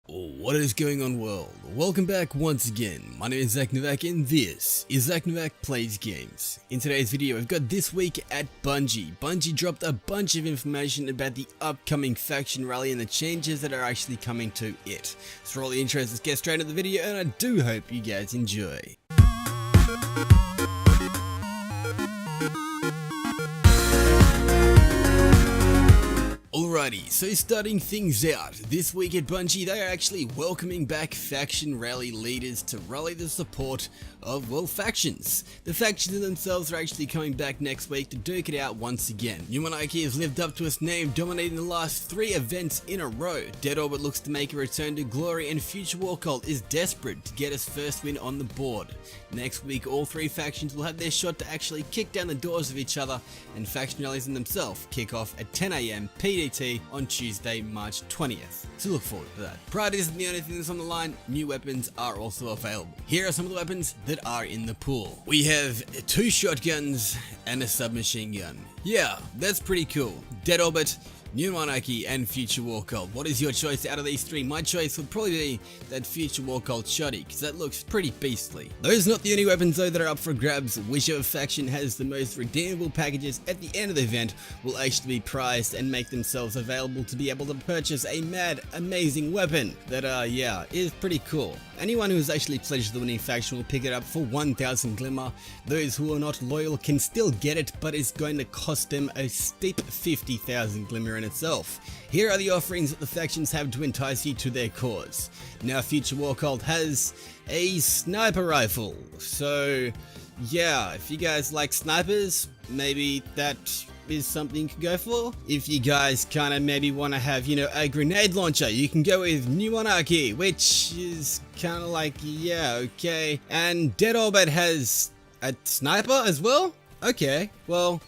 What is going on, world? Welcome back once again. My name is ZacNovak and this is ZacNovak Plays Games. In today's video, we've got this week at Bungie. Bungie dropped a bunch of information about the upcoming faction rally and the changes that are actually coming to it. So for all the interest, let's get straight into the video and I do hope you guys enjoy. Alrighty, so starting things out, this week at Bungie they are actually welcoming back faction rally leaders to rally the support of, well, factions. The factions themselves are actually coming back next week to duke it out once again. New Monarchy has lived up to its name, dominating the last 3 events in a row. Dead Orbit looks to make a return to glory and Future War Cult is desperate to get its first win on the board. Next week all 3 factions will have their shot to actually kick down the doors of each other, and faction rallies in themselves kick off at 10 AM PDT on Tuesday, March 20th. So look forward to that. Pride isn't the only thing that's on the line, new weapons are also available. Here are some of the weapons that are in the pool. We have 2 shotguns and a submachine gun. Yeah, that's pretty cool. Dead Orbit, New Monarchy and Future War Cult. What is your choice out of these 3? My choice would probably be that Future War Cult shoddy, because that looks pretty beastly. Those are not the only weapons though that are up for grabs. Whichever faction has the most redeemable packages at the end of the event will actually be prized and make themselves available to be able to purchase a mad, amazing weapon that yeah, is pretty cool. Anyone who has actually pledged the winning faction will pick it up for 1000 glimmer. Those who are not loyal can still get it, but it's going to cost them a steep 50,000 glimmer in itself. Here are the offerings that the factions have to entice you to their cause. Now Future War Cult has a sniper rifle, so yeah, if you guys like snipers, maybe that is something you can go for. If you guys kind of maybe want to have, you know, a grenade launcher, you can go with New Monarchy, which is kind of like, yeah, okay. And Dead Orbit has a sniper as well? Okay, well,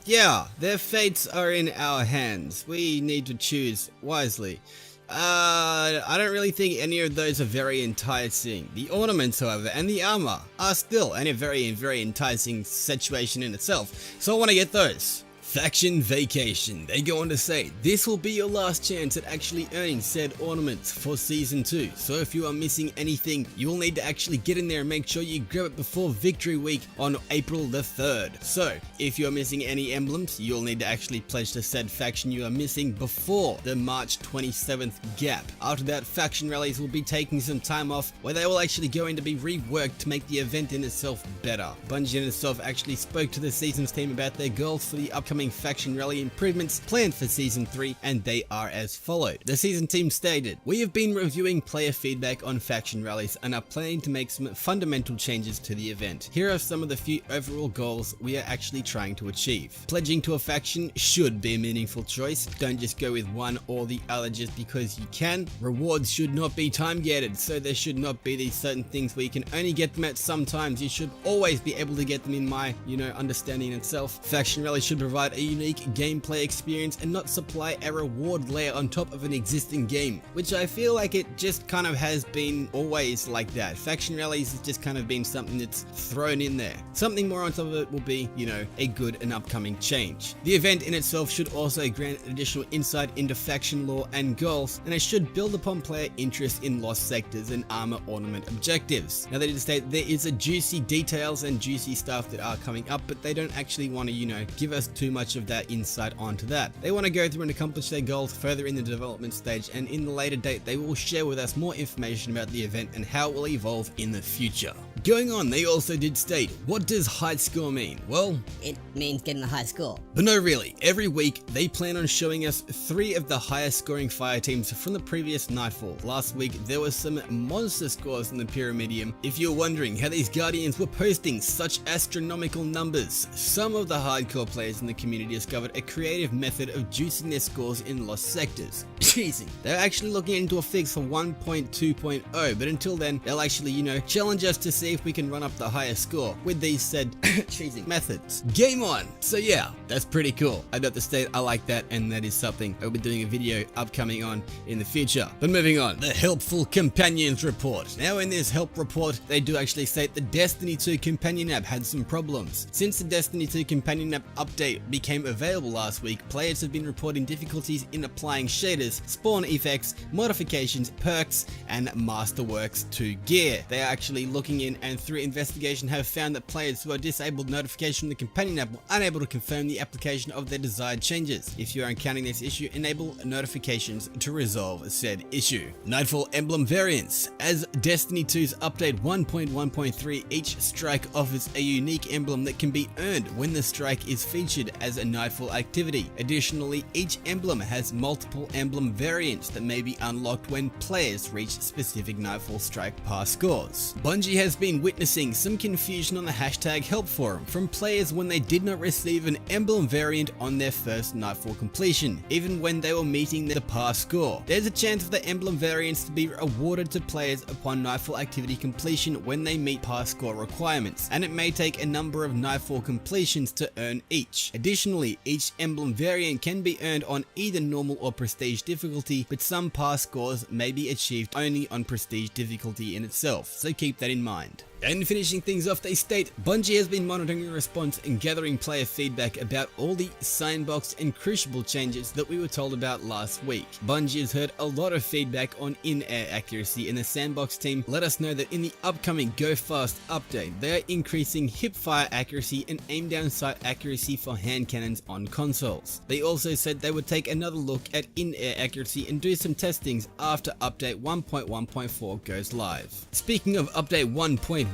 yeah, their fates are in our hands. We need to choose wisely. I don't really think any of those are very enticing. The ornaments, however, and the armor are still a very enticing situation in itself. So I want to get those. Faction Vacation. They go on to say, this will be your last chance at actually earning said ornaments for Season 2. So if you are missing anything, you will need to actually get in there and make sure you grab it before Victory Week on April the 3rd. So if you are missing any emblems, you'll need to actually pledge to said faction you are missing before the March 27th gap. After that, faction rallies will be taking some time off where they will actually going to be reworked to make the event in itself better. Bungie in itself actually spoke to the Seasons team about their goals for the upcoming faction rally improvements planned for Season 3, and they are as followed. The Season team stated, "We have been reviewing player feedback on faction rallies and are planning to make some fundamental changes to the event. Here are some of the few overall goals we are actually trying to achieve. Pledging to a faction should be a meaningful choice. Don't just go with one or the other just because you can. Rewards should not be time gated, so there should not be these certain things where you can only get them at some times. You should always be able to get them, in my, understanding itself. Faction rallies should provide a unique gameplay experience and not supply a reward layer on top of an existing game," which I feel like it just kind of has been always like that. Faction rallies has just kind of been something that's thrown in there. Something more on top of it will be, a good and upcoming change. The event in itself should also grant additional insight into faction lore and goals, and it should build upon player interest in lost sectors and armor ornament objectives. Now they did state there is a juicy details and juicy stuff that are coming up, but they don't actually want to, give us too much of that insight onto that. They want to go through and accomplish their goals further in the development stage, and in the later date they will share with us more information about the event and how it will evolve in the future. Going on, they also did state, what does high score mean? Well, it means getting a high score. But no, really, every week they plan on showing us 3 of the highest scoring fire teams from the previous Nightfall. Last week there was some monster scores in the Pyramidium. If you're wondering how these Guardians were posting such astronomical numbers, some of the hardcore players in the community discovered a creative method of juicing their scores in lost sectors. Cheesy. They're actually looking into a fix for 1.2.0, but until then they'll actually, challenge us to see if we can run up the highest score with these said cheesy methods. Game on! So yeah, that's pretty cool. I'd have to state I like that, and that is something I'll be doing a video upcoming on in the future. But moving on, the Helpful Companions report. Now in this help report, they do actually state the Destiny 2 companion app had some problems. Since the Destiny 2 companion app update became available last week, players have been reporting difficulties in applying shaders, spawn effects, modifications, perks, and masterworks to gear. They are actually looking in and through investigation have found that players who are disabled notification from the companion app were unable to confirm the application of their desired changes. If you are encountering this issue, enable notifications to resolve said issue. Nightfall emblem variants. As Destiny 2's update 1.1.3, each strike offers a unique emblem that can be earned when the strike is featured as a Nightfall activity. Additionally, each emblem has multiple emblem variants that may be unlocked when players reach specific Nightfall strike pass scores. Bungie has been witnessing some confusion on the hashtag help forum from players when they did not receive an emblem variant on their first Nightfall completion, even when they were meeting the pass score. There's a chance for the emblem variants to be awarded to players upon Nightfall activity completion when they meet pass score requirements, and it may take a number of Nightfall completions to earn each. Additionally, each emblem variant can be earned on either normal or prestige difficulty, but some pass scores may be achieved only on prestige difficulty in itself, so keep that in mind. And finishing things off, they state, Bungie has been monitoring the response and gathering player feedback about all the sandbox and crucible changes that we were told about last week. Bungie has heard a lot of feedback on in-air accuracy, and the sandbox team let us know that in the upcoming Go Fast update, they are increasing hipfire accuracy and aim down sight accuracy for hand cannons on consoles. They also said they would take another look at in-air accuracy and do some testings after update 1.1.4 goes live. Speaking of update 1.1.4,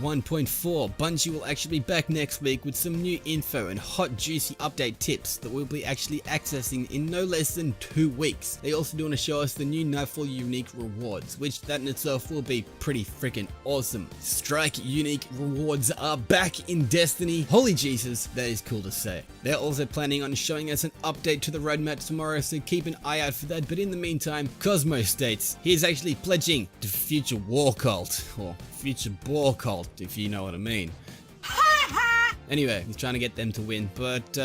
Bungie will actually be back next week with some new info and hot juicy update tips that we'll be actually accessing in no less than 2 weeks. They also do want to show us the new Nightfall unique rewards, which that in itself will be pretty freaking awesome. Strike unique rewards are back in Destiny. Holy Jesus, that is cool to say. They're also planning on showing us an update to the roadmap tomorrow, so keep an eye out for that. But in the meantime, Cosmo states he is actually pledging to future war cult, or future boar cult, if you know what I mean. Anyway, he's trying to get them to win, but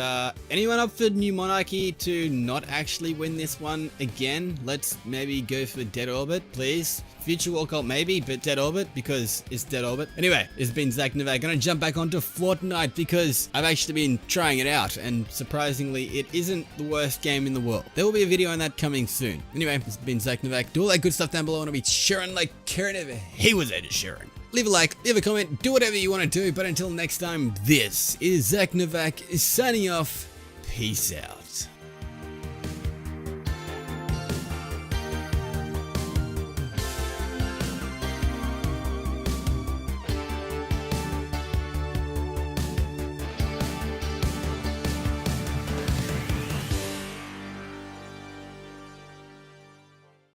anyone up for New Monarchy to not actually win this one again? Let's maybe go for Dead Orbit, please. Future War Cult maybe, but Dead Orbit, because it's Dead Orbit. Anyway, it's been ZacNovak. Gonna jump back onto Fortnite because I've actually been trying it out, and surprisingly, it isn't the worst game in the world. There will be a video on that coming soon. Anyway, it's been ZacNovak. Do all that good stuff down below. I want to be sharing like Karen ever he was there to Sharon. Leave a like, leave a comment, do whatever you want to do, but until next time, this is ZacNovak signing off. Peace out.